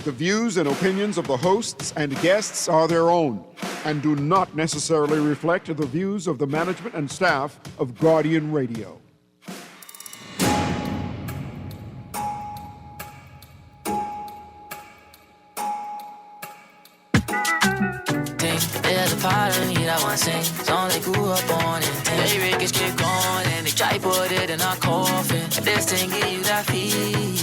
The views and opinions of the hosts and guests are their own and do not necessarily reflect the views of the management and staff of Guardian Radio. There's a part of me that wants to sing songs they grew up on and they records keep going and they try put it in our coffin. But this thing give you that feeling.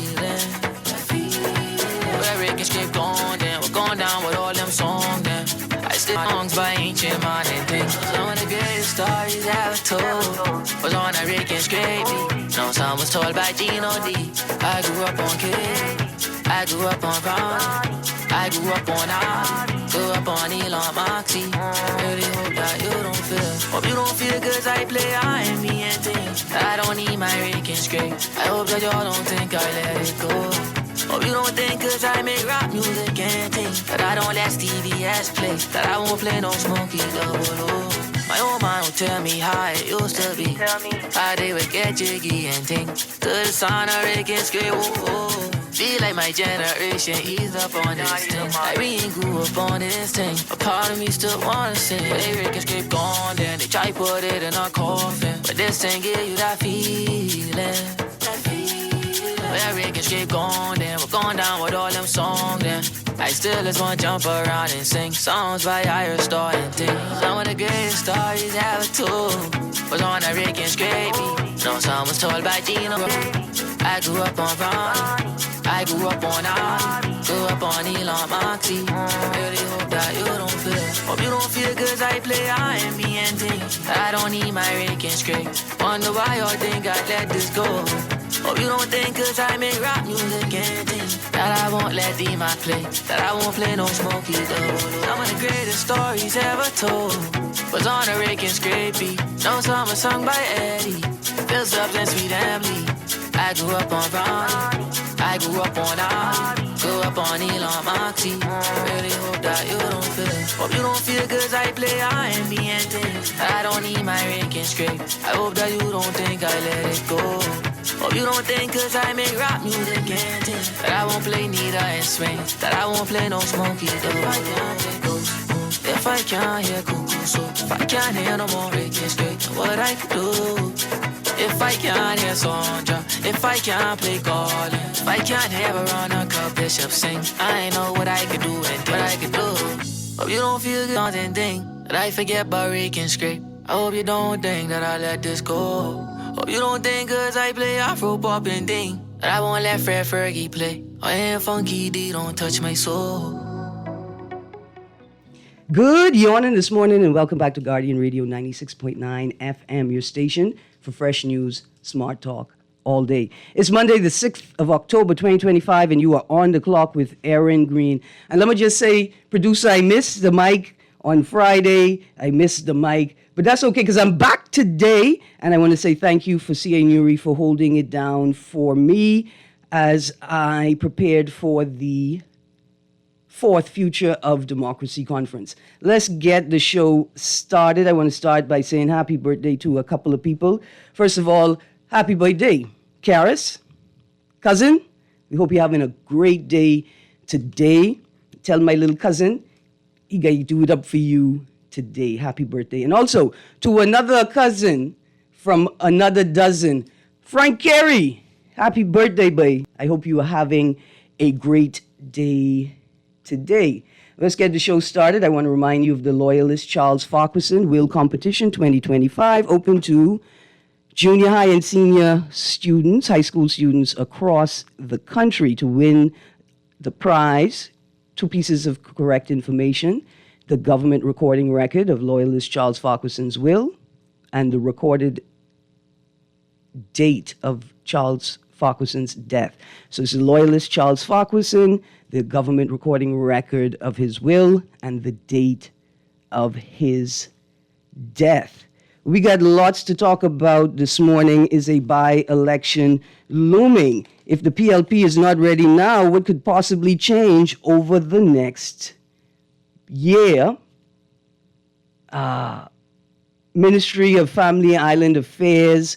Where records keep going, then we're going down with all them songs. Then I still songs by ancient man and things. Some of the greatest stories ever told was on a Rick and Scrape beat. No, some was told by Gino D. I grew up on Kid, I grew up on Ronnie, I grew up on I. Grew up on Elon Moxie. Really hope that you don't feel. Hope you don't feel cause I play R&B and things. I don't need my Rick and Scrape. I hope that y'all don't think I let it go. Hope you don't think cause I make rock music and things that I don't let TVS play. That I won't play no Smokey Double O. My old man would tell me how it used to be. How they would get jiggy and things to the sound of Rick and Scrape. Whoa. Feel like my generation eased up on this thing. Like we ain't grew up on this thing. A part of me still wanna sing. They records keep going, then they try put it in a coffin. But this thing give you that feeling. Where records keep going, then we're going down with all them songs. Then I still just wanna jump around and sing songs by Irish Star and things. Some of the greatest stories ever told was on a Rick and Scrape beat. No, some was told by Gino. I grew up on Ronnie, I grew up on I, grew up on Elon Moxie. Really hope that you don't feel. Hope you don't feel cause I play R&B and things. I don't need my Rick and Scrape. Wonder why y'all think I let this go. Hope you don't think cause I make rock music and things that I won't let D-Mac play. That I won't play no Smokey Double. Some of the greatest stories ever told was on a Rick and Scrape beat. No song was sung by Eddie, Phil Stubbs and Sweet Emily. I grew up on Ronnie, I grew up on I, grew up on Elon Moxie. Really hope that you don't feel. Hope you don't feel cause I play R&B and things. I don't need my Rick and Scrape. I hope that you don't think I let it go. Hope you don't think cause I make rock music and things that I won't play Nita and Swing. That I won't play no Smokey Double. If I can't hear Ghost, if I can't hear Cuckoo, so if I can't hear no more Rick and Scrape, what I could do. If I can't hear Sondra, if I can't play Garland, if I can't hear Veronica Bishop sing, I know what I could do and what I could do. Hope you don't feel good and think that I forget about Rick and Scrape. I hope you don't think that I let this go. Hope you don't think cause I play Afro pop and ding that I won't let Fred Fergie play. Or ain't Funky D don't touch my soul. Good yawning this morning and welcome back to Guardian Radio 96.9 FM, your station for fresh news, smart talk, all day. It's Monday, the 6th of October, 2025, and you are on the clock with Erin, Greene. And let me just say, producer, I missed the mic on Friday. I missed the mic, but that's okay because I'm back today, and I want to say thank you for C.A. Newry for holding it down for me as I prepared for the fourth Future of Democracy Conference. Let's get the show started. I want to start by saying happy birthday to a couple of people. First of all, happy birthday, Karis, cousin. We hope you're having a great day today. Tell my little cousin, he got to do it up for you today. Happy birthday. And also to another cousin from another dozen, Frank Carey. Happy birthday, boy. I hope you are having a great day today. Let's get the show started. I want to remind you of the Loyalist Charles Farquharson Will Competition 2025, open to junior high and senior students, high school students across the country. To win the prize, 2 pieces of correct information, the government recording record of Loyalist Charles Farquharson's will, and the recorded date of Charles Farquharson's death. So it's the Loyalist Charles Farquharson, the government recording record of his will, and the date of his death. We got lots to talk about this morning. Is a by-election looming? If the PLP is not ready now, what could possibly change over the next year? Ministry of Family Island Affairs,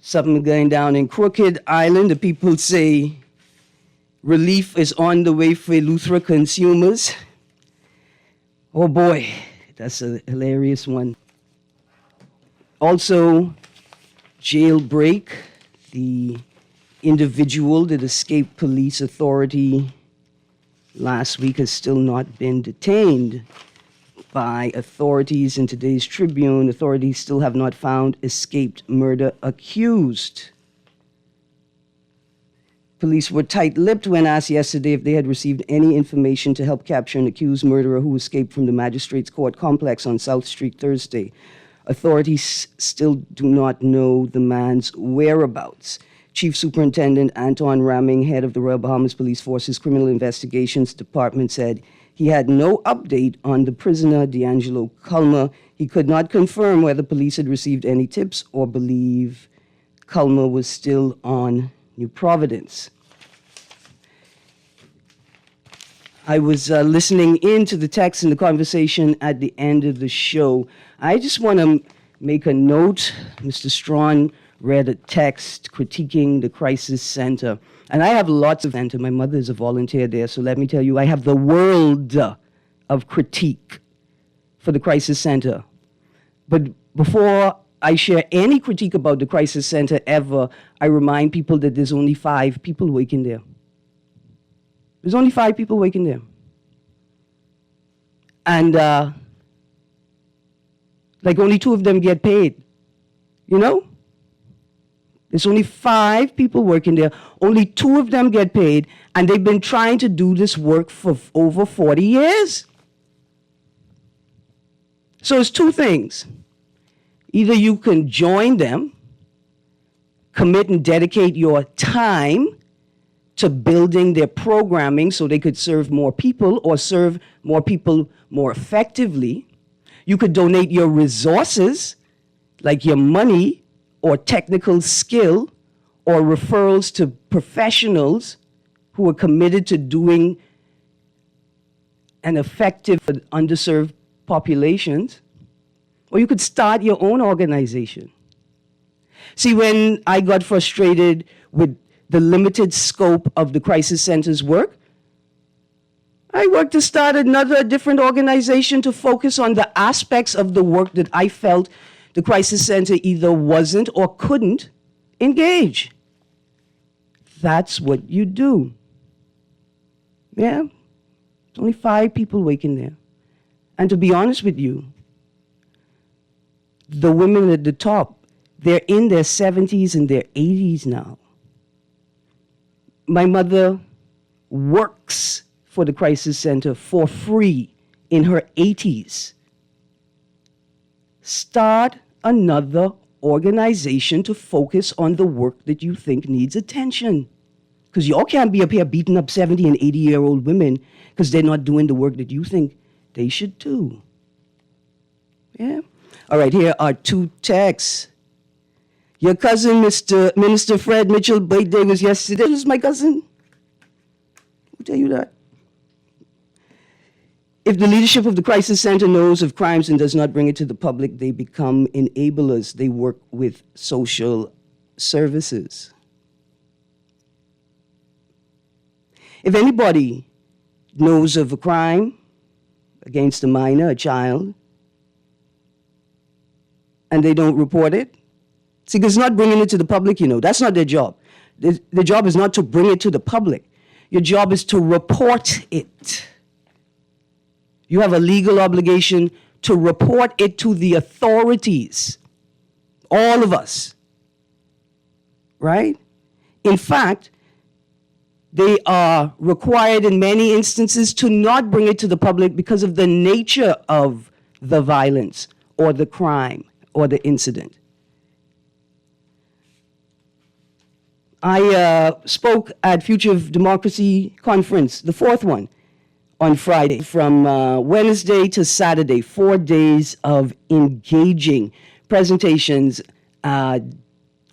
something going down in Crooked Island. The people say Relief is on the way for Eleuthera consumers. Oh boy, that's a hilarious one. Also, jailbreak. The individual that escaped police authority last week has still not been detained by authorities. In today's Tribune, authorities still have not found escaped murder accused. Police were tight-lipped when asked yesterday if they had received any information to help capture an accused murderer who escaped from the magistrate's court complex on South Street Thursday. Authorities still do not know the man's whereabouts. Chief Superintendent Anton Ramming, head of the Royal Bahamas Police Force's Criminal Investigations Department, said he had no update on the prisoner, D'Angelo Culmer. He could not confirm whether police had received any tips or believe Culmer was still on New Providence. I was listening into the text and the conversation at the end of the show. I just want to make a note. Mr. Strawn read a text critiquing the crisis center. And I have lots of center. My mother is a volunteer there, so let me tell you, I have the world of critique for the crisis center. But before I share any critique about the crisis center ever, I remind people that there's only 5 people working there. There's only 5 people working there. And like only 2 of them get paid, you know? There's only 5 people working there. Only 2 of them get paid, and they've been trying to do this work for over 40 years. So it's 2 things. Either you can join them, commit and dedicate your time to building their programming so they could serve more people or serve more people more effectively. You could donate your resources, like your money or technical skill or referrals to professionals who are committed to doing an effective underserved populations. Or you could start your own organization. See, when I got frustrated with the limited scope of the crisis center's work, I worked to start another different organization to focus on the aspects of the work that I felt the crisis center either wasn't or couldn't engage. That's what you do. Yeah, there's only 5 people working there. And to be honest with you, the women at the top, they're in their 70s and their 80s now. My mother works for the crisis center for free in her 80s. Start another organization to focus on the work that you think needs attention. Because y'all can't be up here beating up 70 and 80-year-old women because they're not doing the work that you think they should do. Yeah? All right, here are 2 texts. Your cousin, Mr. Minister Fred Mitchell, birthday was yesterday. This is my cousin. Who tell you that? If the leadership of the crisis center knows of crimes and does not bring it to the public, they become enablers. They work with social services. If anybody knows of a crime against a minor, a child, and they don't report it, see, because not bringing it to the public, you know, that's not their job. Their job is not to bring it to the public. Your job is to report it. You have a legal obligation to report it to the authorities. All of us. Right? In fact, they are required in many instances to not bring it to the public because of the nature of the violence or the crime or the incident. I spoke at Future of Democracy Conference, the 4th one, on Friday, from Wednesday to Saturday, 4 days of engaging presentations,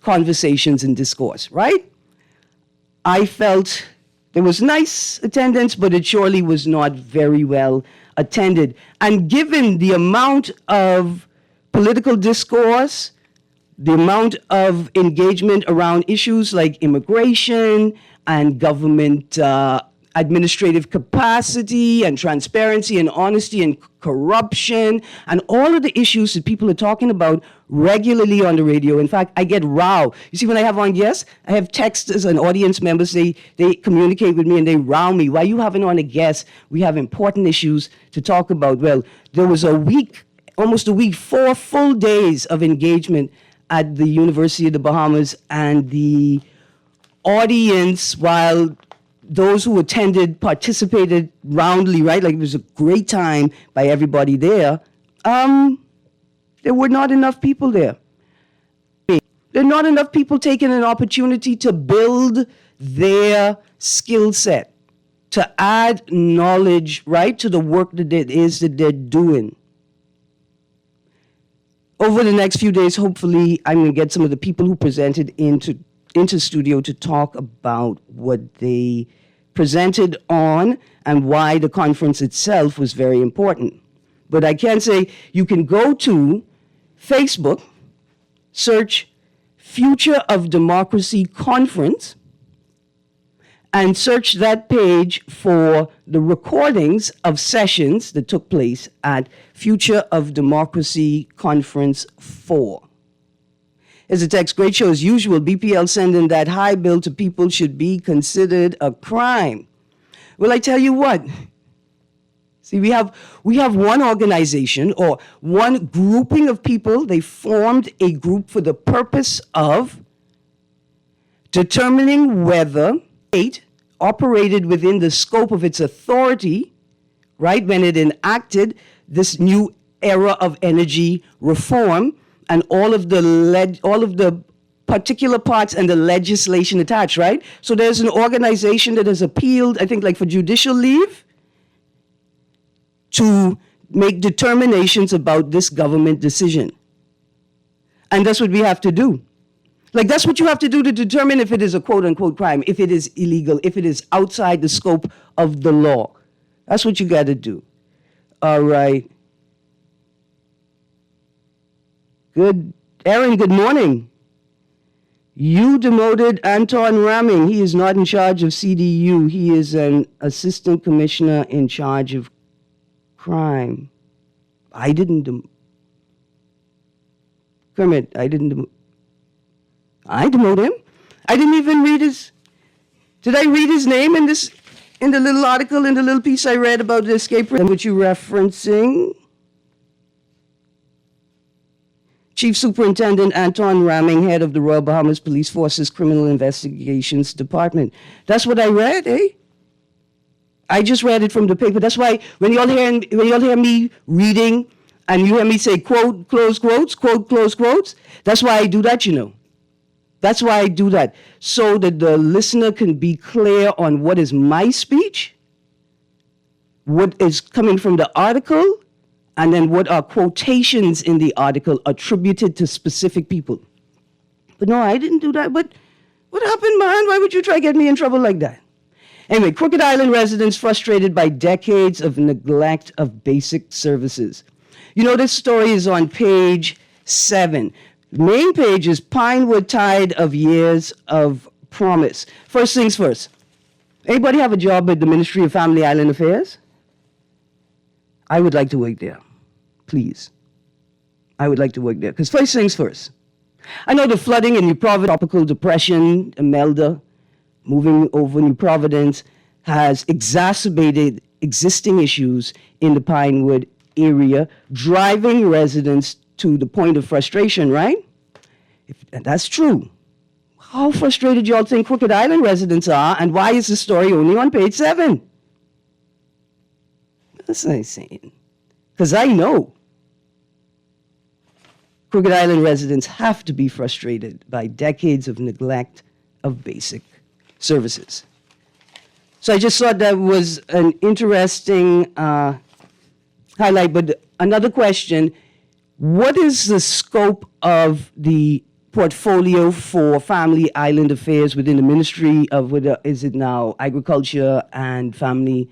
conversations, and discourse, right? I felt there was nice attendance, but it surely was not very well attended. And given the amount of political discourse, the amount of engagement around issues like immigration and government administrative capacity and transparency and honesty and corruption and all of the issues that people are talking about regularly on the radio. In fact, I get row. You see, when I have on guests, I have texters and audience members. They communicate with me and they row me. Why you having on a guest? We have important issues to talk about. Well, there was almost a week, 4 full days of engagement at the University of the Bahamas, and the audience, while those who attended participated roundly, right? Like it was a great time by everybody there. There were not enough people there. There are not enough people taking an opportunity to build their skill set, to add knowledge, right, to the work that it is that they're doing. Over the next few days, hopefully, I'm going to get some of the people who presented into studio to talk about what they presented on and why the conference itself was very important. But I can say you can go to Facebook, search Future of Democracy Conference, and search that page for the recordings of sessions that took place at Future of Democracy Conference 4. As a text, great show as usual. BPL sending that high bill to people should be considered a crime. Well, I tell you what. See, we have one organization or one grouping of people. They formed a group for the purpose of determining whether state operated within the scope of its authority, right, when it enacted this new era of energy reform and all of the particular parts and the legislation attached, right? So there's an organization that has appealed, I think, like for judicial leave to make determinations about this government decision. And that's what we have to do. Like, that's what you have to do to determine if it is a quote-unquote crime, if it is illegal, if it is outside the scope of the law. That's what you got to do. All right. Good. Erin, good morning. You demoted Anton Ramming. He is not in charge of CDU. He is an assistant commissioner in charge of crime. I didn't Kermit, I demoted him. I didn't even read his... Did I read his name in the little article, in the little piece I read about the escape route, which you're referencing? Chief Superintendent Anton Ramming, head of the Royal Bahamas Police Force's Criminal Investigations Department. That's what I read, eh? I just read it from the paper. That's why when y'all hear me reading and you hear me say quote, close quotes, quote, close quotes, that's why I do that, you know. That's why I do that, so that the listener can be clear on what is my speech, what is coming from the article, and then what are quotations in the article attributed to specific people. But no, I didn't do that. But what happened, man? Why would you try to get me in trouble like that? Anyway, Crooked Island residents frustrated by decades of neglect of basic services. You know, this story is on page 7. The main page is Pinewood tired of years of promise. First things first. Anybody have a job at the Ministry of Family Island Affairs? I would like to work there. Please. I would like to work there. Because first things first. I know the flooding in New Providence, tropical depression, Imelda, moving over New Providence, has exacerbated existing issues in the Pinewood area, driving residents to the point of frustration, right? And that's true. How frustrated y'all think Crooked Island residents are, and why is the story only on page 7? That's what I'm saying. Because I know Crooked Island residents have to be frustrated by decades of neglect of basic services. So I just thought that was an interesting highlight. But another question, what is the scope of the portfolio for Family Island Affairs within the Ministry of, is it now Agriculture and Family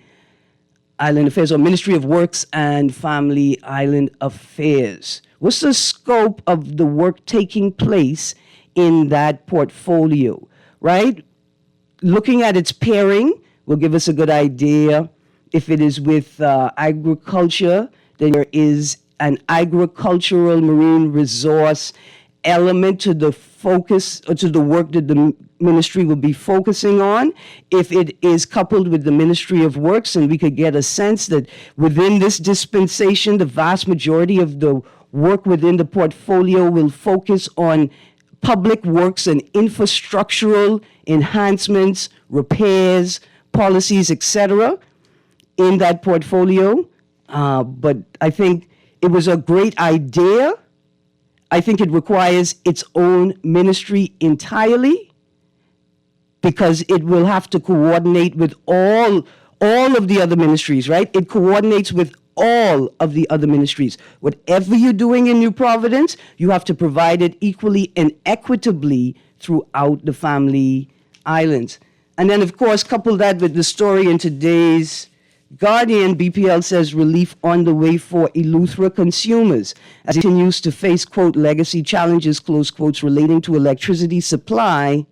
Island Affairs, or Ministry of Works and Family Island Affairs? What's the scope of the work taking place in that portfolio, right? looking at its pairing will give us a good idea. If it is with agriculture, then there is an agricultural marine resource element to the focus or to the work that the ministry will be focusing on. If it is coupled with the Ministry of Works, and we could get a sense that within this dispensation, the vast majority of the work within the portfolio will focus on public works and infrastructural enhancements, repairs, policies, etc. in that portfolio. But I think it was a great idea. I think it requires its own ministry entirely because it will have to coordinate with all of the other ministries, right? It coordinates with all of the other ministries. Whatever you're doing in New Providence, you have to provide it equally and equitably throughout the family islands. And then, of course, couple that with the story in today's Guardian. BPL says relief on the way for Eleuthera consumers as it continues to face, quote, legacy challenges, close quotes, relating to electricity supply.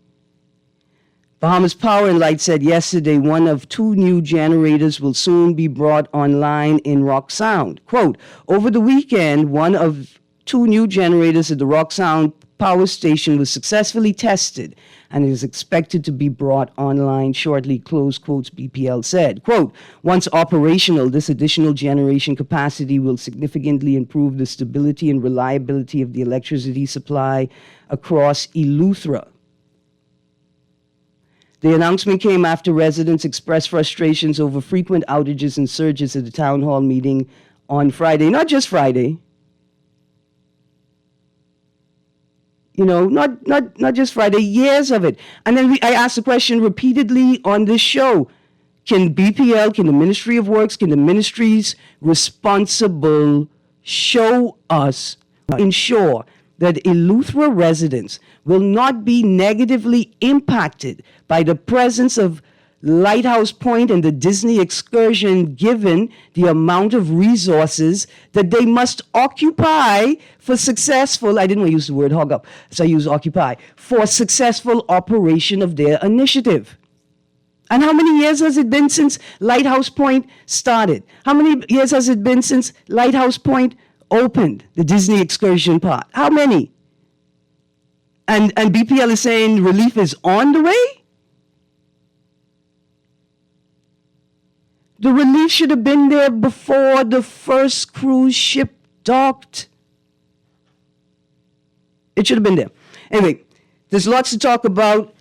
Bahamas Power and Light said yesterday one of 2 new generators will soon be brought online in Rock Sound. Quote, over the weekend, one of 2 new generators at the Rock Sound power station was successfully tested and is expected to be brought online shortly, close quotes, BPL said. Quote, once operational, this additional generation capacity will significantly improve the stability and reliability of the electricity supply across Eleuthera. The announcement came after residents expressed frustrations over frequent outages and surges at the town hall meeting on Friday. Not just Friday. You know, not just Friday, years of it. And then I asked the question repeatedly on this show, can BPL, can the Ministry of Works, can the ministries responsible show us, ensure that Eleuthera residents will not be negatively impacted by the presence of Lighthouse Point and the Disney excursion, given the amount of resources that they must occupy for successful, I didn't want to use the word hog up, so I use occupy, for successful operation of their initiative. And how many years has it been since Lighthouse Point started? How many years has it been since Lighthouse Point opened, the Disney excursion part? How many? And BPL is saying relief is on the way? The relief should have been there before the first cruise ship docked. It should have been there. Anyway, there's lots to talk about.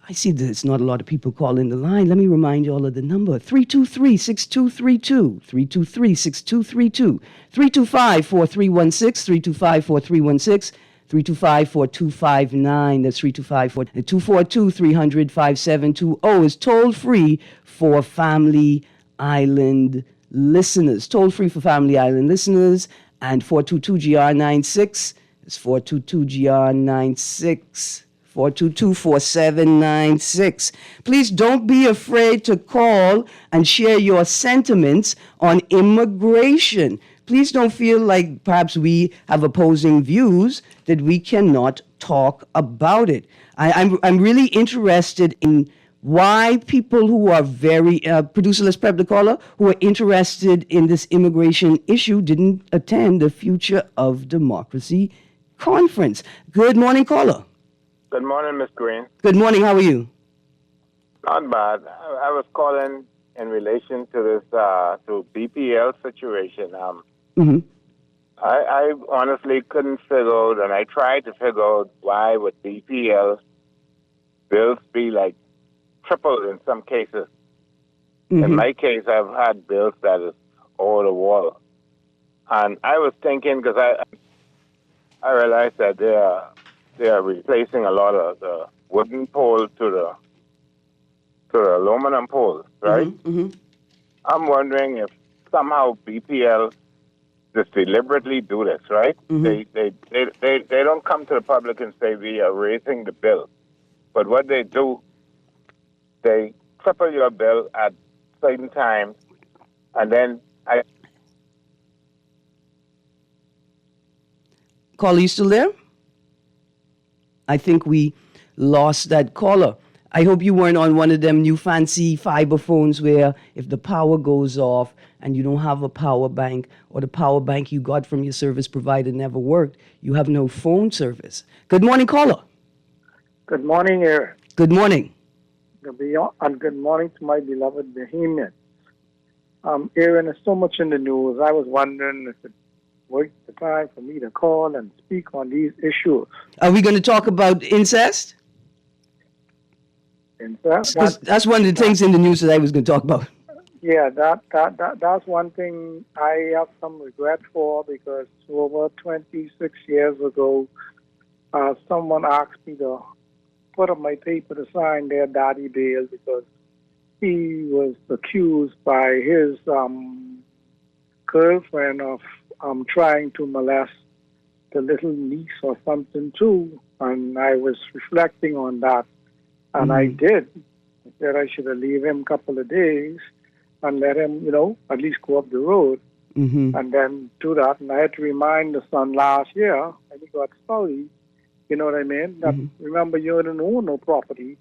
I see there's not a lot of people calling the line. Let me remind you all of the number. 323-6232. 323-6232. 325-4316. 325-4316. 325-4259. That's 242-300-5720 is toll free for Family Island listeners. Toll free for Family Island listeners. And 422-GR96. It's 422-GR96. 422-4796. Please don't be afraid to call and share your sentiments on immigration. Please don't feel like perhaps we have opposing views that we cannot talk about it. I'm really interested in why people who are very, producer, let's prep the caller, who are interested in this immigration issue didn't attend the Future of Democracy conference. Good morning, caller. Good morning, Miss Greene. Good morning. How are you? Not bad. I was calling in relation to this to BPL situation. I honestly couldn't figure out, and I tried to figure out why would BPL bills be like tripled in some cases. In my case, I've had bills that is over the wall, and I was thinking because I realized that they are replacing a lot of the wooden poles to the aluminum poles, right? I'm wondering if somehow BPL just deliberately do this, right? They don't come to the public and say we are raising the bill, but what they do, they triple your bill at certain times, and then Caller, you still there? I think we lost that caller. I hope you weren't on one of them new fancy fiber phones where if the power goes off and you don't have a power bank or the power bank you got from your service provider never worked, you have no phone service. Good morning, caller. Good morning, Erin. Good morning. And good morning to my beloved Bahamians. Erin, there's so much in the news. I was wondering if it worth the time for me to call and speak on these issues. Are we going to talk about incest? And 'Cause that's one of the things in the news that I was going to talk about. yeah, that's one thing I have some regret for, because over 26 years ago, someone asked me to put up my paper to sign their daddy bail because he was accused by his girlfriend of trying to molest the little niece or something too. And I was reflecting on that, and I did. I said I should have leave him a couple of days and let him, at least go up the road and then do that. And I had to remind the son last year, and he got sorry. You know what I mean? That remember, you didn't own no property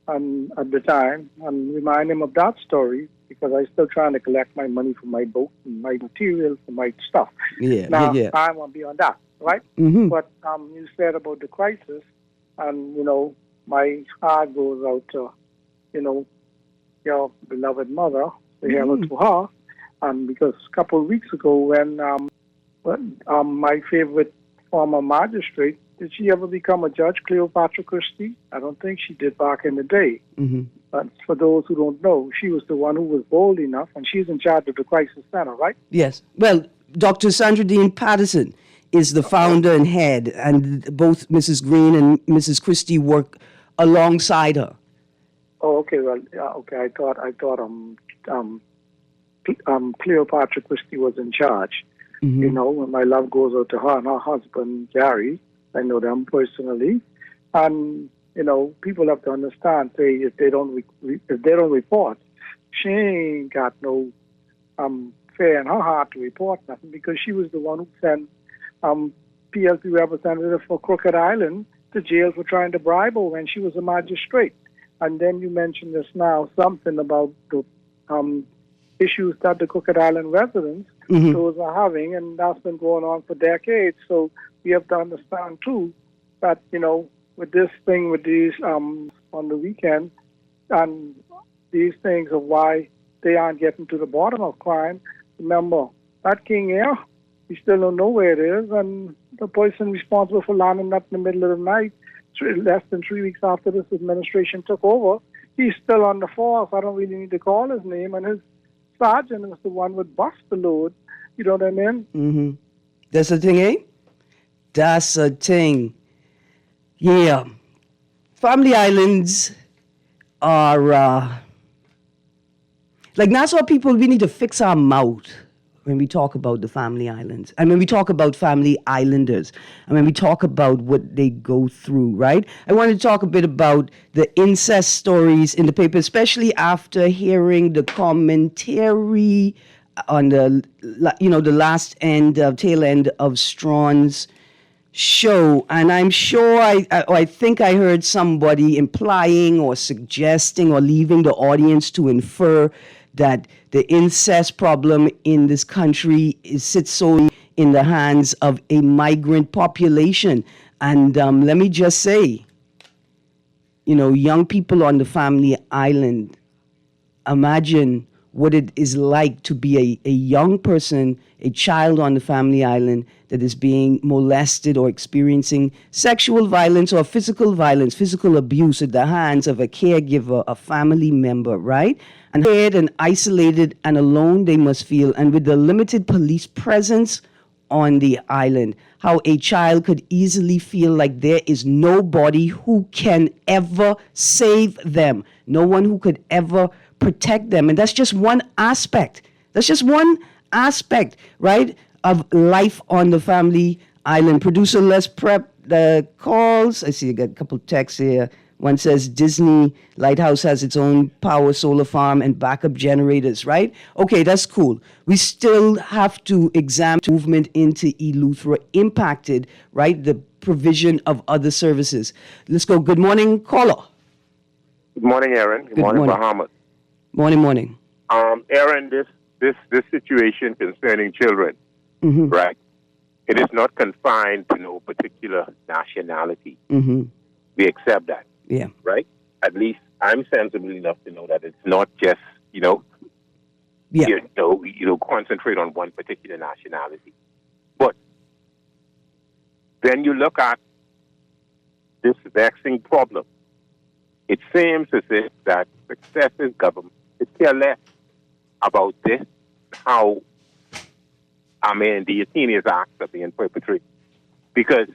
at the time, and remind him of that story, because I still trying to collect my money for my boat and my material for my stuff. Now, I want to be on that, right? But you said about the crisis, and, my heart goes out to, your beloved mother, to hear to her, because a couple of weeks ago when my favorite former magistrate, did she ever become a judge, Cleopatra Christie? I don't think she did back in the day. But for those who don't know, she was the one who was bold enough, and she's in charge of the crisis center, right? Yes. Well, Dr. Sandra Dean Patterson is the founder and head, and both Mrs. Greene and Mrs. Christie work alongside her. Oh, okay. Well, okay. I thought Cleopatra Christie was in charge. And my love goes out to her and her husband Gary. I know them personally, and people have to understand. Say if they don't report, she ain't got no fair in her heart to report nothing, because she was the one who sent PLP representative for Crooked Island to jail for trying to bribe her when she was a magistrate. And then you mentioned just now something about the issues that the Crooked Island residents those are having, and that's been going on for decades. So we have to understand too that with this thing with these on the weekend and these things of why they aren't getting to the bottom of crime. Remember that King Air, we still don't know where it is, and the person responsible for landing that in the middle of the night, less than 3 weeks after this administration took over, he's still on the force. I don't really need to call his name, and his sergeant was the one with bust the load. You know what I mean? That's the thing, eh? That's a thing. Yeah. Family islands are like Nassau people. We need to fix our mouth when we talk about the family islands, and when we talk about family islanders, and when we talk about what they go through, right? I want to talk a bit about the incest stories in the paper, especially after hearing the commentary on the last tail end of Strawn's show. And I'm sure I think I heard somebody implying or suggesting or leaving the audience to infer that the incest problem in this country sits solely in the hands of a migrant population. And let me just say, young people on the family island, imagine what it is like to be a young person, a child on the family island that is being molested or experiencing sexual violence or physical abuse at the hands of a caregiver, a family member, right? And scared and isolated and alone they must feel, and with the limited police presence on the island, how a child could easily feel like there is nobody who can ever save them, no one who could ever protect them. And that's just one aspect. Right, of life on the family island. Producer, let's prep the calls. I see I got a couple texts here. One says Disney Lighthouse has its own power solar farm and backup generators, right? Okay, that's cool. We still have to examine movement into Eleuthera impacted, right, the provision of other services. Let's go. Good morning, caller. Good morning, Erin. Good morning, Bahamas. Morning. Erin, this situation concerning children, right? It is not confined to no particular nationality. We accept that. Yeah. Right? At least I'm sensible enough to know that it's not just, concentrate on one particular nationality. But when you look at this vexing problem, it seems as if that successive government is care less about this, how, the heinous acts are being perpetrated. Because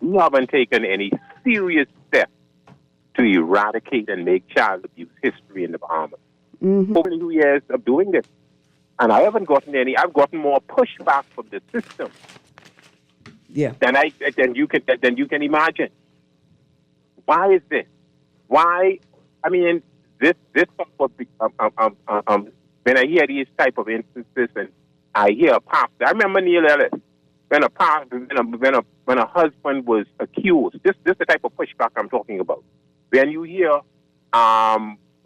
we haven't taken any serious steps to eradicate and make child abuse history in the Bahamas. Over 2 years of doing this. And I haven't gotten any. I've gotten more pushback from the system than you can imagine. Why is this? Why? I mean, this when I hear these type of instances, and I hear a pastor. I remember Neil Ellis when a husband was accused. This is the type of pushback I'm talking about. When you hear,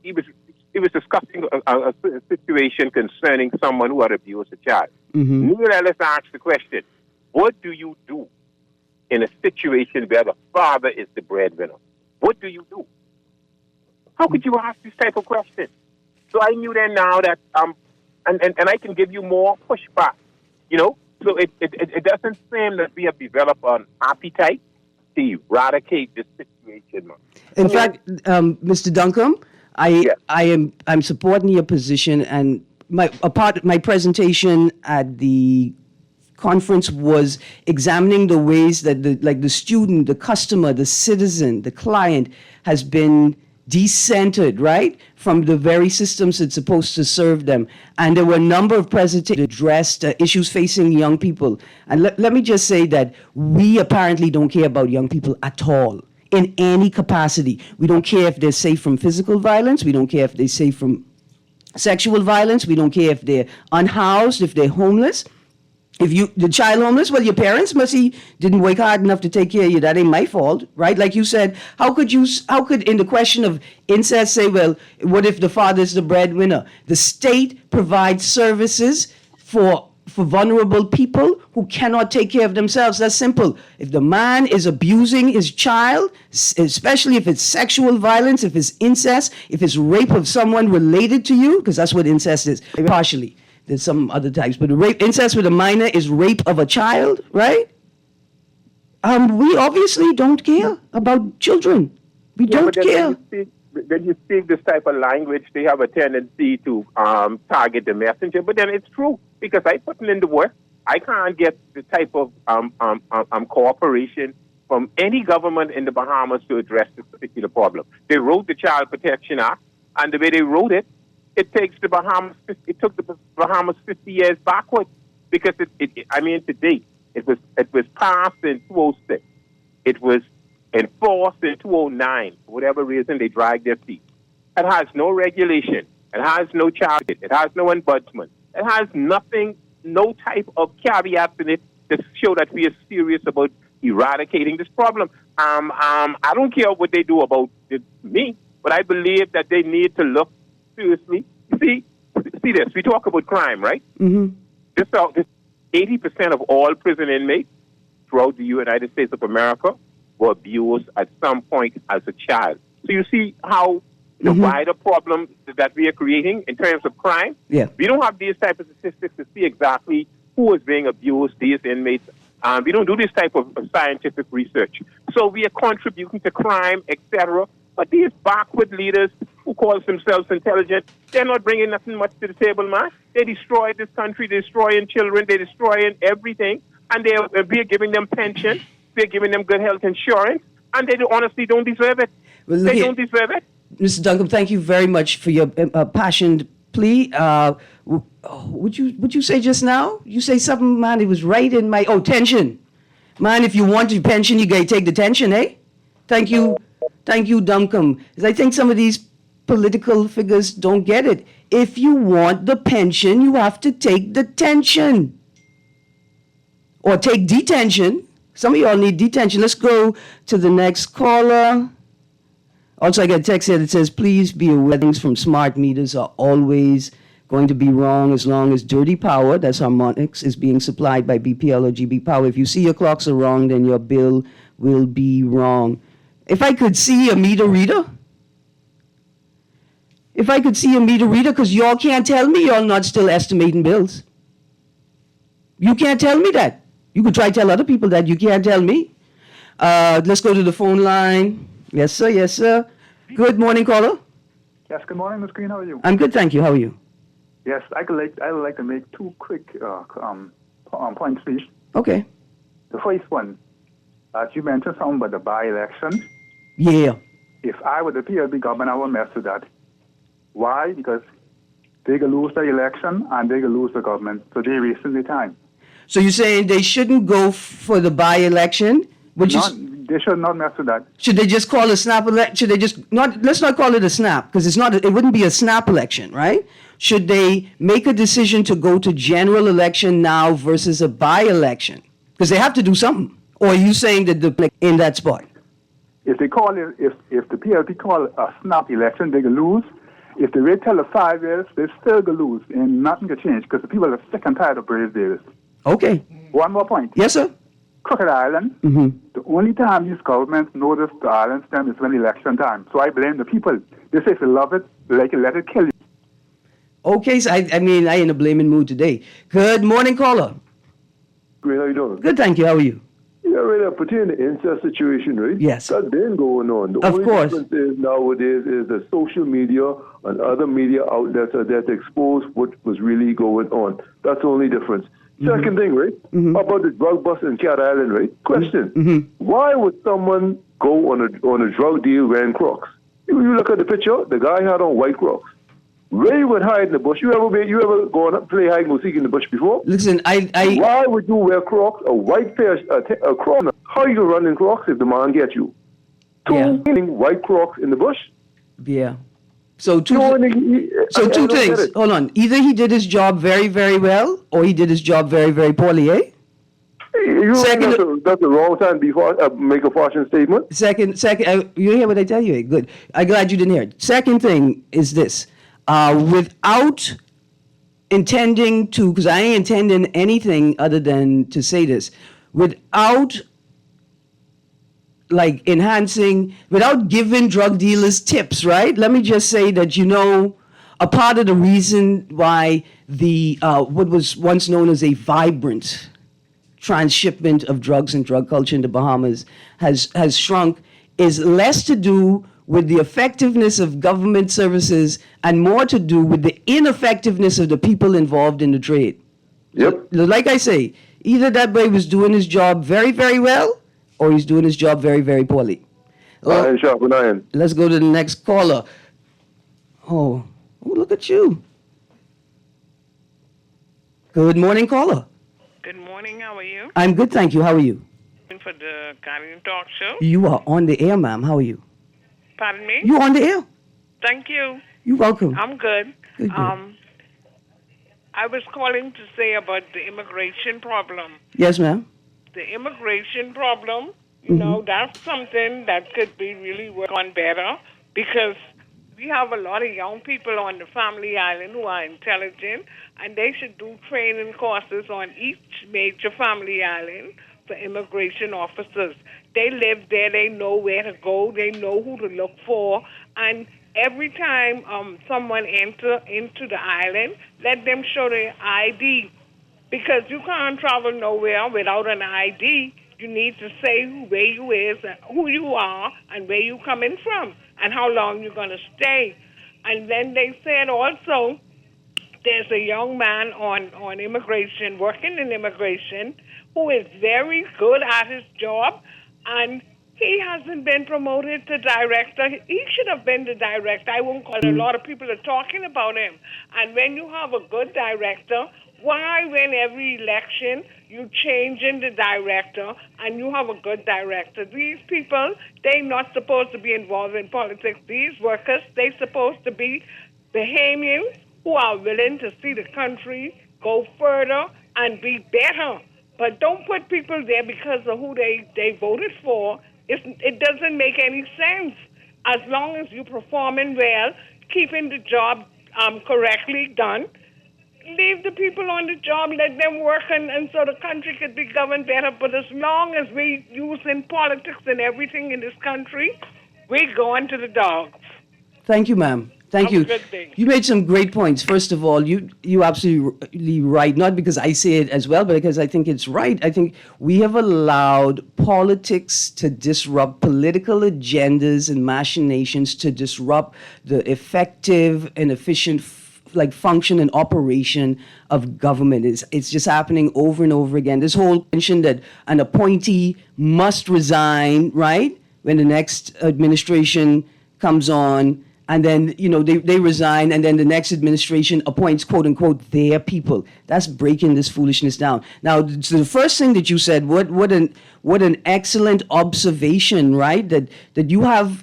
he was discussing a situation concerning someone who had abused a child. Neil Ellis asked the question, what do you do in a situation where the father is the breadwinner? What do you do? How could you ask this type of question? So I knew then now that, and I can give you more pushback, So it doesn't seem that we have developed an appetite to eradicate this situation. In fact, Mr. Duncombe, I'm supporting your position, and my presentation at the conference was examining the ways that the student, the customer, the citizen, the client has been decentered, right, from the very systems that's supposed to serve them. And there were a number of presentations that addressed issues facing young people. And let me just say that we apparently don't care about young people at all, in any capacity. We don't care if they're safe from physical violence. We don't care if they're safe from sexual violence. We don't care if they're unhoused, if they're homeless. If the child homeless, well, your parents didn't work hard enough to take care of you. That ain't my fault, right? Like you said, how could in the question of incest say, well, what if the father's the breadwinner? The state provides services for vulnerable people who cannot take care of themselves. That's simple. If the man is abusing his child, especially if it's sexual violence, if it's incest, if it's rape of someone related to you, because that's what incest is, partially. There's some other types, but incest with a minor is rape of a child, right? We obviously don't care about children. We don't care. When you speak this type of language, they have a tendency to target the messenger. But then it's true, because I put in the work. I can't get the type of cooperation from any government in the Bahamas to address this particular problem. They wrote the Child Protection Act, and the way they wrote it, it took the Bahamas 50 years backwards, because to date, it was passed in 2006. It was enforced in 2009. For whatever reason, they dragged their feet. It has no regulation. It has no child. It has no ombudsman. It has nothing, no type of caveats in it to show that we are serious about eradicating this problem. I don't care what they do about me, but I believe that they need to look seriously. See this. We talk about crime, right? This 80% of all prison inmates throughout the United States of America were abused at some point as a child. So you see how the wider problem that we are creating in terms of crime. Yeah. We don't have these type of statistics to see exactly who is being abused, these inmates. We don't do this type of scientific research. So we are contributing to crime, etc. But these backward leaders who call themselves intelligent, they're not bringing nothing much to the table, man. They destroyed this country, they're destroying children, they're destroying everything, and we're giving them pension, we're giving them good health insurance, and they honestly don't deserve it. Well, they don't deserve it. Mr. Duncombe, thank you very much for your passionate plea. Would you say just now? You say something, man, it was right in my... tension. Man, if you want your pension, you gotta take the tension, eh? Thank you, Duncombe. Because I think some of these political figures don't get it. If you want the pension, you have to take the tension. Or take detention. Some of y'all need detention. Let's go to the next caller. Also, I got a text here that says, please be aware things from smart meters are always going to be wrong as long as dirty power, that's harmonics, is being supplied by BPL or GB Power. If you see your clocks are wrong, then your bill will be wrong. If I could see a meter reader, because y'all can't tell me y'all not still estimating bills. You can't tell me that. You could try to tell other people that. You can't tell me. Let's go to the phone line. Yes, sir. Yes, sir. Good morning, caller. Yes, good morning, Ms. Greene. How are you? I'm good, thank you. How are you? Yes, I would like to make two quick points, please. Okay. The first one, as you mentioned something about the by-election. Yeah. If I were the PLB government, I would mess with that. Why? Because they could lose the election and they could lose the government, so they're wasting their time. So you're saying they shouldn't go for the by-election? They should not mess with that. Should they just call a snap election? Should they just not? Let's not call it a snap because it's not. It wouldn't be a snap election, right? Should they make a decision to go to general election now versus a by-election? Because they have to do something. Or are you saying that they're in that spot? If they call it, if the PLP call a snap election, they can lose. If they wait till the 5 years, they still can lose, and nothing can change because the people are sick and tired of Brave Davis. Okay. One more point. Yes, sir. Crooked Island, the only time these governments notice the island stem is when election time. So I blame the people. They say if you love it, like it, let it kill you. Okay, so I in a blaming mood today. Good morning, caller. Great, how you doing? Good, thank you. How are you? Yeah, right. Pertaining to the incest situation, right? Yes. That's been going on. The Of only course. difference is nowadays is that social media and other media outlets are there to expose what was really going on. That's the only difference. Second thing, right? About the drug bust in Cat Island, right? Question: why would someone go on a drug deal wearing Crocs? You look at the picture. The guy had on white Crocs. Where you would hide in the bush? You ever go and play hide and seek in the bush before? Listen, Why would you wear Crocs? A white pair, a Crocs. How you run in Crocs if the man get you? White Crocs in the bush. Yeah. So two So things. Hold on. Either he did his job very, very well, or he did his job very, very poorly, eh? That's the wrong time before make a fashion statement. Second, you hear what I tell you? Good. I'm glad you didn't hear it. Second thing is this. Without intending to, because I ain't intending anything other than to say this, without without giving drug dealers tips, right? Let me just say that, a part of the reason why the what was once known as a vibrant transshipment of drugs and drug culture in the Bahamas has shrunk is less to do with the effectiveness of government services and more to do with the ineffectiveness of the people involved in the trade. Yep. So, like I say, either that boy was doing his job very, very well, or he's doing his job very, very poorly. Iron sharpen iron. Let's go to the next caller. Oh, look at you. Good morning, caller. Good morning, how are you? I'm good, thank you. How are you? For the Guardian Talk Show. You are on the air, ma'am. How are you? Pardon me? You're on the air. Thank you. You're welcome. I'm good. Good. I was calling to say about the immigration problem. Yes, ma'am. The immigration problem, you know, that's something that could be really worked on better because we have a lot of young people on the Family Island who are intelligent, and they should do training courses on each major Family Island for immigration officers. They live there, they know where to go, they know who to look for, and every time someone enter into the island, let them show their ID, because you can't travel nowhere without an ID. You need to say where you is, who you are, and where you coming from, and how long you're going to stay. And then they said also, there's a young man on immigration, working in immigration, who is very good at his job, and he hasn't been promoted to director. He should have been the director. I won't call it. A lot of people are talking about him. And when you have a good director, why when every election you change in the director and you have a good director? These people, they're not supposed to be involved in politics. These workers, they're supposed to be Bahamians who are willing to see the country go further and be better. But don't put people there because of who they voted for. It doesn't make any sense. as long as you're performing well, keeping the job correctly done, leave the people on the job, let them work, and so the country could be governed better. But as long as we using politics and everything in this country, we going to the dogs. Thank you, ma'am. Thank Have you. a good day. You made some great points. First of all, you absolutely right. Not because I say it as well, but because I think it's right. I think we have allowed politics to disrupt political agendas and machinations to disrupt the effective and efficient function and operation of government. It's just happening over and over again. This whole mention that an appointee must resign, right, when the next administration comes on, and then, they resign, and then the next administration appoints, quote unquote, their people. That's breaking this foolishness down. Now, so the first thing that you said, what an excellent observation, right? That you have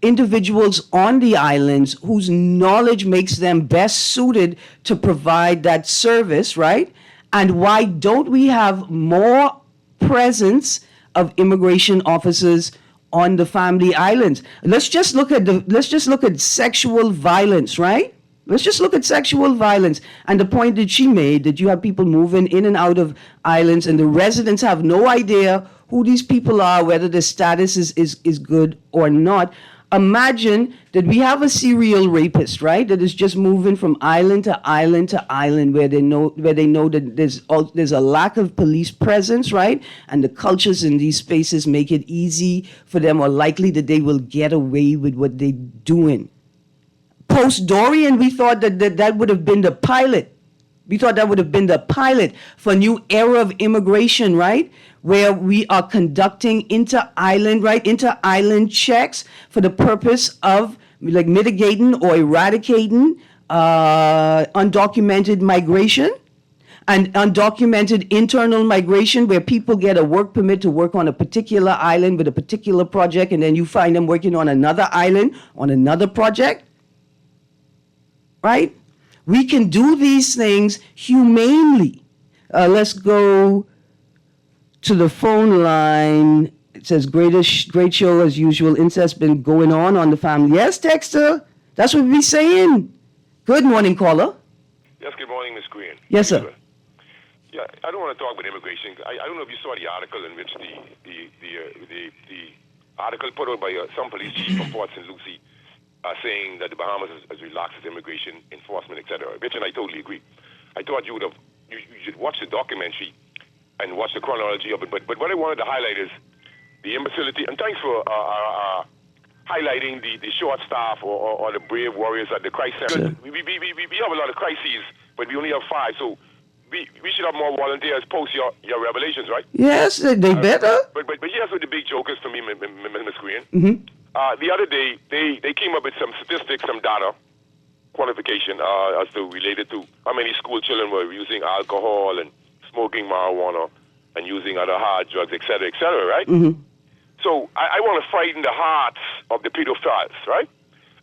individuals on the islands whose knowledge makes them best suited to provide that service, right? And why don't we have more presence of immigration officers on the family islands? Let's just look at sexual violence, right? Let's just look at sexual violence and the point that she made, that you have people moving in and out of islands and the residents have no idea who these people are, whether their status is good or not. Imagine that we have a serial rapist, right? That is just moving from island to island to island, where they know that there's a lack of police presence, right? And the cultures in these spaces make it easy for them, or likely that they will get away with what they're doing. Post Dorian, we thought that would have been the pilot. We thought that would have been the pilot for a new era of immigration, right? Where we are conducting inter-island checks for the purpose of mitigating or eradicating undocumented migration and undocumented internal migration, where people get a work permit to work on a particular island with a particular project, and then you find them working on another island on another project, right? We can do these things humanely. Let's go to the phone line. It says, great show as usual. Incest been going on the family. Yes, Texter. That's what we be saying. Good morning, caller. Yes, good morning, Ms. Greene. Yes, sir. Yeah, I don't want to talk about immigration. I don't know if you saw the article in which the article put out by some police chief from Port St. Lucie, saying that the Bahamas has relaxed its immigration enforcement, etc. Which, and I totally agree. I thought you should watch the documentary and watch the chronology of it. But what I wanted to highlight is the imbecility, and thanks for highlighting the short staff or the brave warriors at the crisis center. We have a lot of crises, but we only have 5, so we should have more volunteers post your revelations, right? Yes, they better. But here's what the big joke is for me, Ms. Greene. Mm-hmm. The other day, they came up with some statistics, some data, quantification as to related to how many school children were using alcohol and smoking marijuana and using other hard drugs, et cetera, right? Mm-hmm. So I want to frighten the hearts of the pedophiles, right?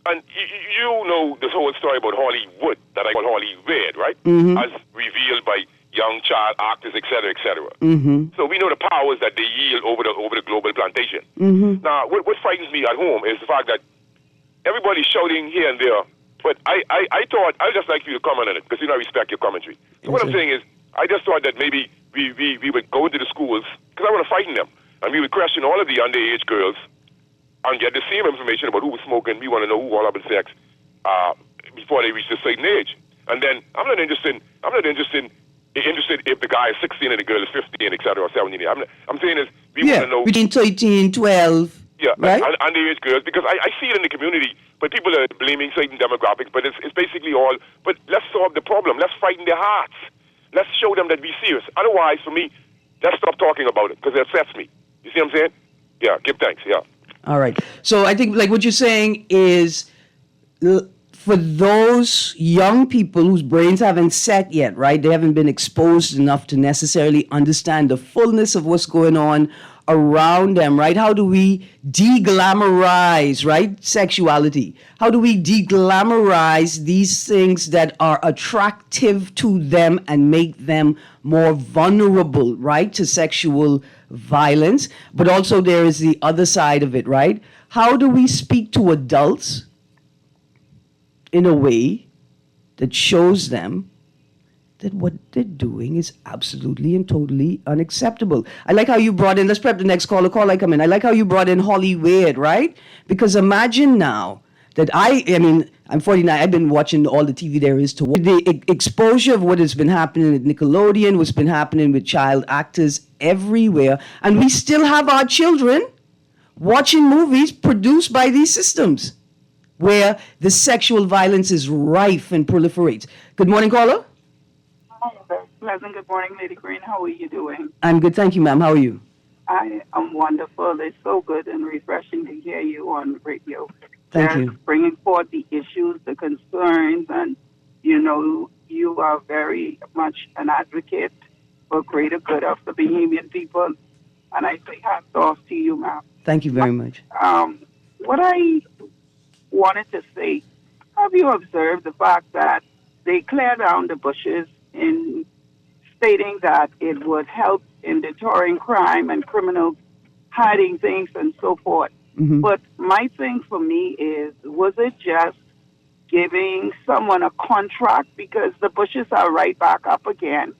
And you know this whole story about Hollywood, that I call Hollywood, right? Mm-hmm. As revealed by young child actors, et cetera, et cetera. Mm-hmm. So we know the powers that they yield over the global plantation. Mm-hmm. Now, what frightens me at home is the fact that everybody's shouting here and there, but I thought, I'd just like you to comment on it, because I respect your commentary. So what I'm saying is, I just thought that maybe we would go into the schools, because I want to frighten them, and we would question all of the underage girls and get the same information about who was smoking. We want to know who all having sex before they reach a certain age. And then I'm not interested if the guy is 16 and the girl is 15, et cetera, or 17. I'm saying is we want to know between 13, 12. Yeah, right? and underage girls, because I see it in the community, but people are blaming certain demographics, but it's basically all. But let's solve the problem. Let's frighten their hearts. Let's show them that we're serious. Otherwise, for me, let's stop talking about it, because it upsets me. You see what I'm saying? Yeah, give thanks, yeah. All right. So I think what you're saying is for those young people whose brains haven't set yet, right? They haven't been exposed enough to necessarily understand the fullness of what's going on around them, right? How do we de-glamorize, right, sexuality? How do we de-glamorize these things that are attractive to them and make them more vulnerable, right, to sexual violence? But also there is the other side of it, right? How do we speak to adults in a way that shows them that what they're doing is absolutely and totally unacceptable? I like how you brought in, let's prep the next caller, call I come in. I like how you brought in Holly Wade, right? Because imagine now that I'm 49, I've been watching all the TV there is to watch. The exposure of what has been happening at Nickelodeon, what's been happening with child actors everywhere, and we still have our children watching movies produced by these systems where the sexual violence is rife and proliferates. Good morning, caller. Hi, very pleasant. Good morning, Lady Greene. How are you doing? I'm good, thank you, ma'am. How are you? I am wonderful. It's so good and refreshing to hear you on radio. Thank you. Bringing forth the issues, the concerns, and, you are very much an advocate for greater good of the Bahamian people. And I say hats off to you, ma'am. Thank you very much. What I wanted to say, have you observed the fact that they clear down the bushes in stating that it would help in deterring crime and criminals hiding things and so forth? Mm-hmm. But my thing for me is, was it just giving someone a contract because the bushes are right back up again?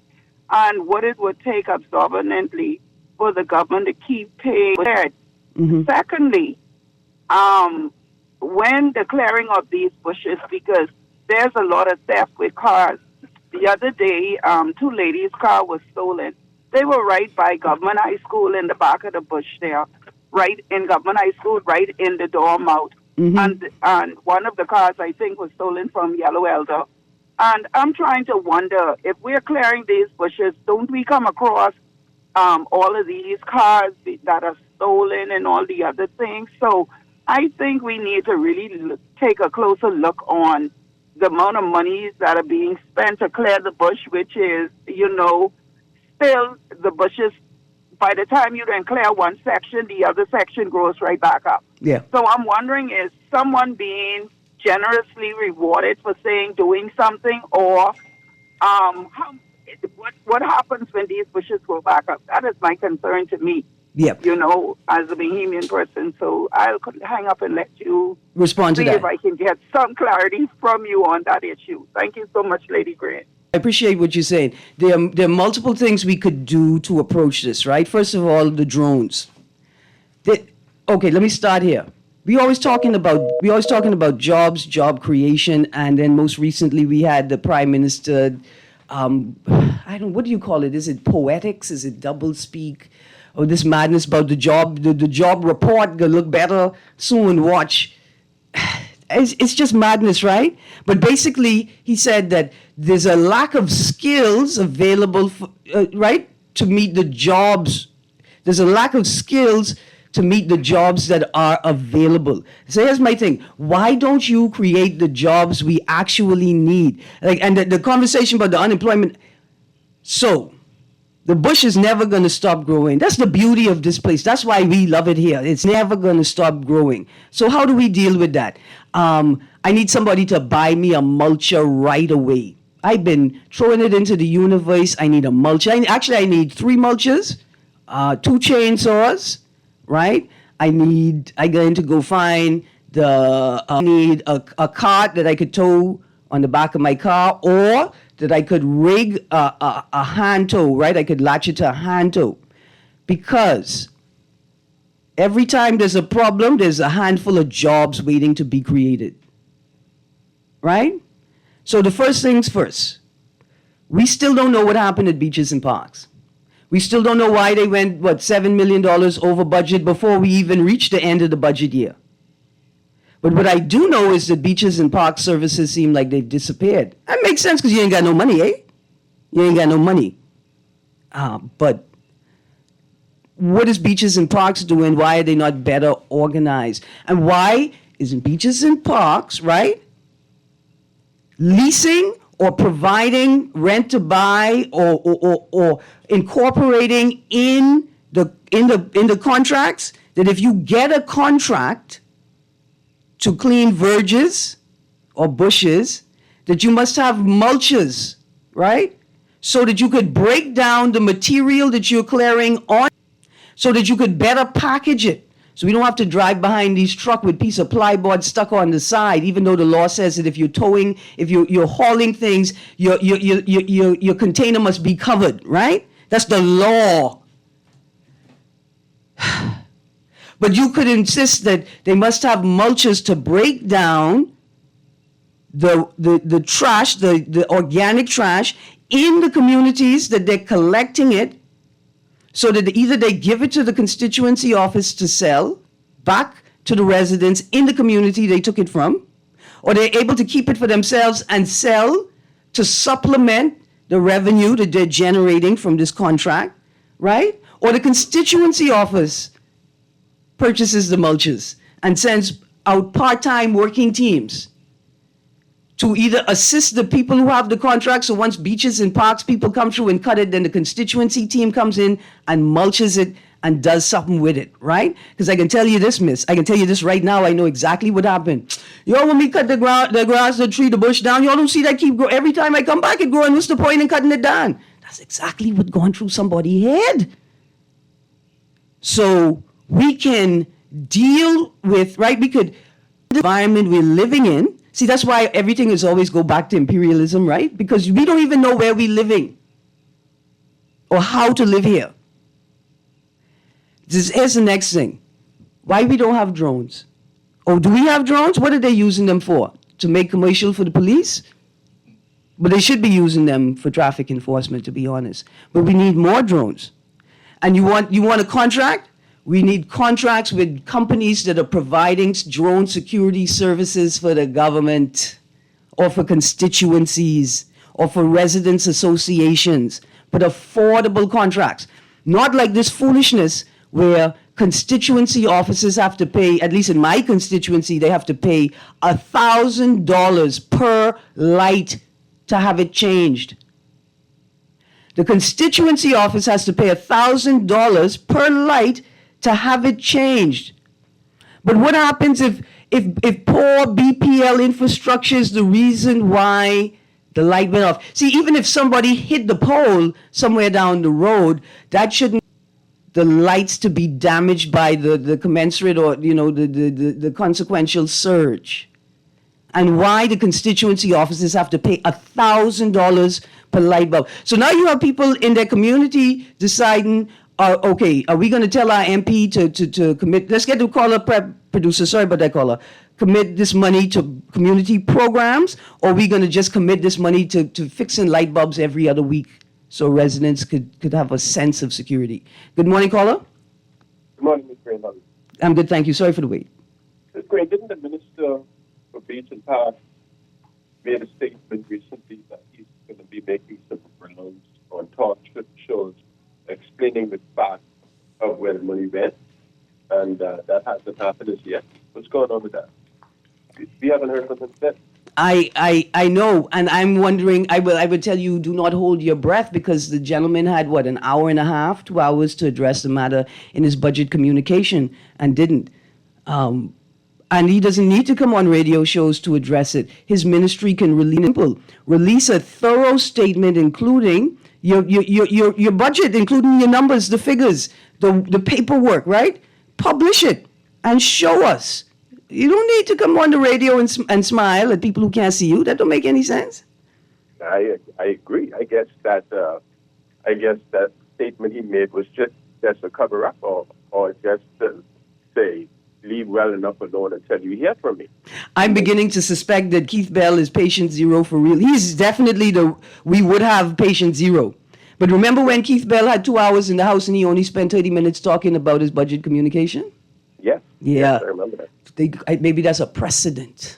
And what it would take absorbently for the government to keep paying. Mm-hmm. Secondly, when the clearing of these bushes, because there's a lot of theft with cars. The other day, 2 ladies' car was stolen. They were right by Government High School in the back of the bush there, right in Government High School, right in the dorm out. Mm-hmm. And one of the cars, I think, was stolen from Yellow Elder. And I'm trying to wonder, if we're clearing these bushes, don't we come across all of these cars that are stolen and all the other things? So I think we need to really take a closer look on the amount of monies that are being spent to clear the bush, which is, still the bushes, by the time you then clear one section, the other section grows right back up. Yeah. So I'm wondering, is someone being generously rewarded for doing something, or what happens when these bushes grow back up? That is my concern to me. Yeah. As a Bahamian person. So I'll hang up and let you respond to see that. if I can get some clarity from you on that issue. Thank you so much, Lady Greene. I appreciate what you're saying. There are multiple things we could do to approach this, right? First of all, the drones. Okay, let me start here. We always talking about jobs, job creation, and then most recently we had the Prime Minister. What do you call it? Is it poetics? Is it double speak? Or this madness about the job report gonna look better soon? Watch. It's just madness, right? But basically, he said that there's a lack of skills available, right, to meet the jobs. There's a lack of skills to meet the jobs that are available. So here's my thing. Why don't you create the jobs we actually need? And the conversation about the unemployment. So the bush is never going to stop growing. That's the beauty of this place. That's why we love it here. It's never going to stop growing. So how do we deal with that? I need somebody to buy me a mulcher right away. I've been throwing it into the universe. I need a mulcher. I need 3 mulchers, 2 chainsaws, right? I going to go find I need a cart that I could tow on the back of my car, or that I could rig a hand tow, right? I could latch it to a hand tow. Because every time there's a problem, there's a handful of jobs waiting to be created, right? So the first things first, we still don't know what happened at beaches and parks. We still don't know why they went, $7 million over budget before we even reached the end of the budget year. But what I do know is that beaches and park services seem like they've disappeared. That makes sense because you ain't got no money, eh? You ain't got no money. But what is beaches and parks doing? Why are they not better organized? And why isn't beaches and parks, right, leasing or providing rent to buy or incorporating in the contracts that if you get a contract to clean verges or bushes, that you must have mulches, right? So that you could break down the material that you're clearing on, so that you could better package it. So we don't have to drive behind these trucks with piece of plyboard stuck on the side, even though the law says that if you're towing, if you're hauling things, your container must be covered, right? That's the law. But you could insist that they must have mulches to break down the trash, the organic trash in the communities that they're collecting it, so that either they give it to the constituency office to sell back to the residents in the community they took it from, or they're able to keep it for themselves and sell to supplement the revenue that they're generating from this contract, right? Or the constituency office purchases the mulches and sends out part-time working teams to either assist the people who have the contract. So once beaches and parks people come through and cut it, then the constituency team comes in and mulches it and does something with it, right? Because I can tell you this, miss. I can tell you this right now. I know exactly what happened. Yo, when we cut the grass, the tree, the bush down, y'all don't see that keep growing. Every time I come back, it growing. What's the point in cutting it down? That's exactly what's going through somebody's head. So we can deal with, right? We could, the environment we're living in. See, that's why everything is always go back to imperialism, right? Because we don't even know where we're living or how to live here. Here's the next thing. Why we don't have drones? Or do we have drones? What are they using them for? To make commercial for the police? But they should be using them for traffic enforcement, to be honest. But we need more drones. And you want a contract? We need contracts with companies that are providing drone security services for the government or for constituencies or for residents associations, but affordable contracts. Not like this foolishness where constituency offices have to pay, at least in my constituency, they have to pay $1,000 per light to have it changed. The constituency office has to pay $1,000 per light to have it changed. But what happens if poor BPL infrastructure is the reason why the light went off? See, even if somebody hit the pole somewhere down the road, that shouldn't the lights to be damaged by the commensurate or the consequential surge. And why the constituency offices have to pay $1,000 per light bulb. So now you have people in their community deciding, okay, are we going to tell our MP to commit, let's get the caller producer, sorry about that caller, commit this money to community programs, or are we going to just commit this money to fixing light bulbs every other week so residents could have a sense of security? Good morning, caller. Good morning, Ms. Greene. I'm good, thank you. Sorry for the wait. Ms. Greene, didn't the Minister for Beach and Park made a statement recently that he's going to be making some rounds on talk shows explaining the fact of where the money went, and that hasn't happened as yet. What's going on with that? We haven't heard from him yet. I know, and I'm wondering, I would tell you, do not hold your breath, because the gentleman had, an hour and a half, 2 hours to address the matter in his budget communication and didn't. And he doesn't need to come on radio shows to address it. His ministry can release a thorough statement, including your budget, including your numbers, the figures, the paperwork, right? Publish it and show us. You don't need to come on the radio and smile at people who can't see you. That don't make any sense. I agree. I guess that statement he made was just a cover up, or just to say, leave well enough alone until you hear from me. I'm beginning to suspect that Keith Bell is patient zero for real. He's definitely we would have patient zero. But remember when Keith Bell had 2 hours in the House and he only spent 30 minutes talking about his budget communication? Yes. Yeah. Yes, I remember that. Maybe that's a precedent.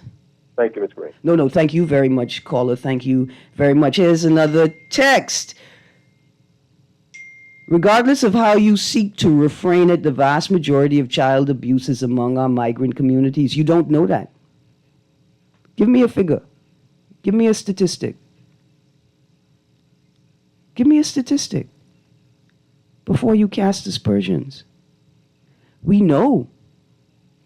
Thank you, Ms. Greene. No, thank you very much, caller. Thank you very much. Here's another text. Regardless of how you seek to refrain it, the vast majority of child abuse is among our migrant communities. You don't know that. Give me a figure. Give me a statistic. Give me a statistic before you cast aspersions. We know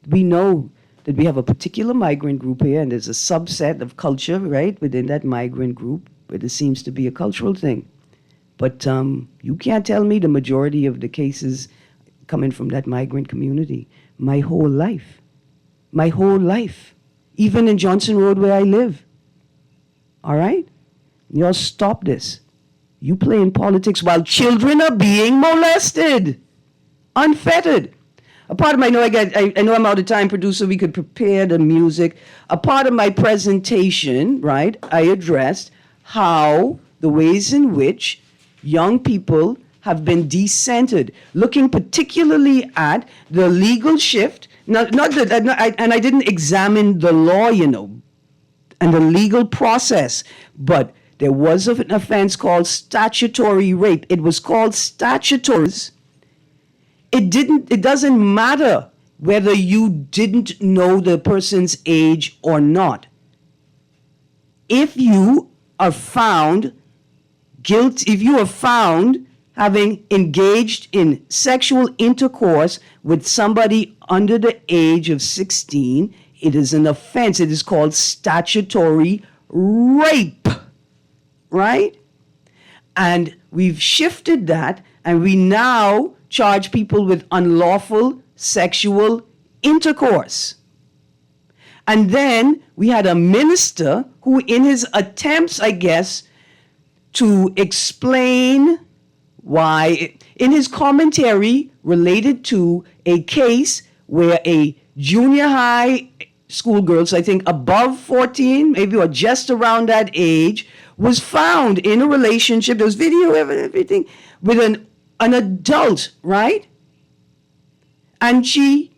that we have a particular migrant group here, and there's a subset of culture, right, within that migrant group, where there seems to be a cultural thing. But you can't tell me the majority of the cases coming from that migrant community. My whole life, even in Johnson Road where I live. All right? Y'all stop this. You play in politics while children are being molested, unfettered. A part of my, I know I'm out of time, producer, we could prepare the music. A part of my presentation, right, I addressed how the ways in which young people have been decentered, looking particularly at the legal shift. And I didn't examine the law, and the legal process, but there was an offense called statutory rape. It was called statutory. It doesn't matter whether you didn't know the person's age or not. If you are found guilty, if you are found having engaged in sexual intercourse with somebody under the age of 16, it is an offense. It is called statutory rape, right? And we've shifted that, and we now charge people with unlawful sexual intercourse. And then we had a minister who, in his attempts, I guess, to explain why, in his commentary related to a case where a junior high schoolgirl, so I think above 14, maybe, or just around that age, was found in a relationship, there was video evidence, everything, with an adult, right? And she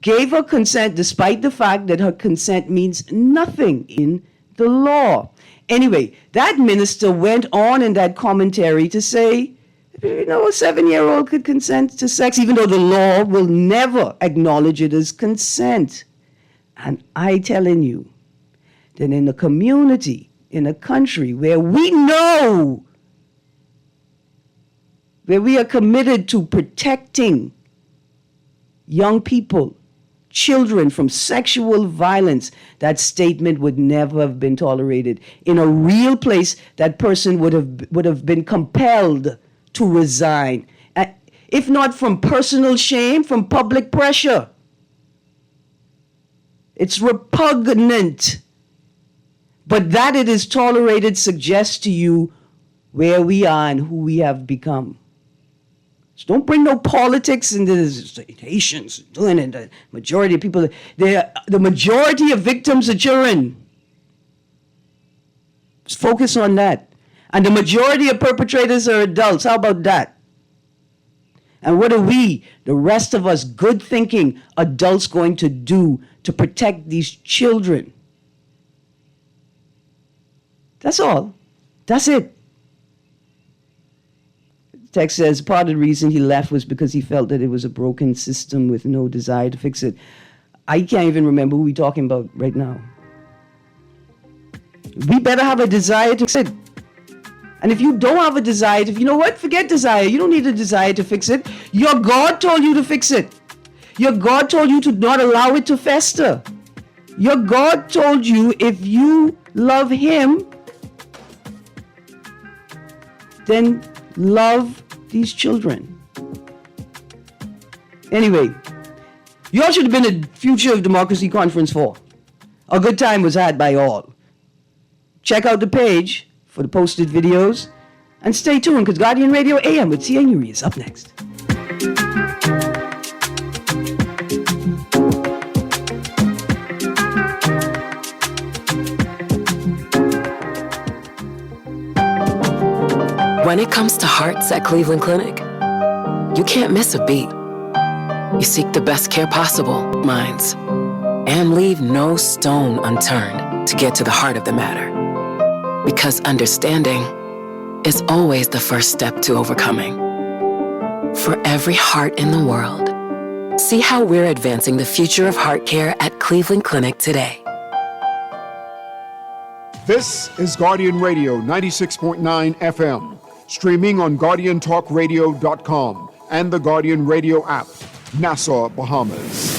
gave her consent despite the fact that her consent means nothing in the law. Anyway, that minister went on in that commentary to say, a 7-year-old could consent to sex, even though the law will never acknowledge it as consent. And I telling you that in a community, in a country where we know, where we are committed to protecting young people, children from sexual violence, that statement would never have been tolerated. In a real place, that person would have been compelled to resign, if not from personal shame, from public pressure. It's repugnant. But that it is tolerated suggests to you where we are and who we have become. So don't bring no politics into this. Haitians doing it. The majority of people, the majority of victims are children. Just focus on that. And the majority of perpetrators are adults. How about that? And what are we, the rest of us good-thinking adults, going to do to protect these children? That's all. That's it. The text says part of the reason he left was because he felt that it was a broken system with no desire to fix it. I can't even remember who we're talking about right now. We better have a desire to fix it. And if you don't have a desire to, forget desire. You don't need a desire to fix it. Your God told you to fix it. Your God told you to not allow it to fester. Your God told you if you love him, then love these children. Anyway, you all should have been at Future of Democracy Conference 4. A good time was had by all. Check out the page for the posted videos, and stay tuned, because Guardian Radio AM with Tia Nuri is up next. When it comes to hearts at Cleveland Clinic, you can't miss a beat. You seek the best care possible, minds, and leave no stone unturned to get to the heart of the matter. Because understanding is always the first step to overcoming. For every heart in the world, see how we're advancing the future of heart care at Cleveland Clinic today. This is Guardian Radio 96.9 FM, streaming on GuardianTalkRadio.com and the Guardian Radio app, Nassau, Bahamas.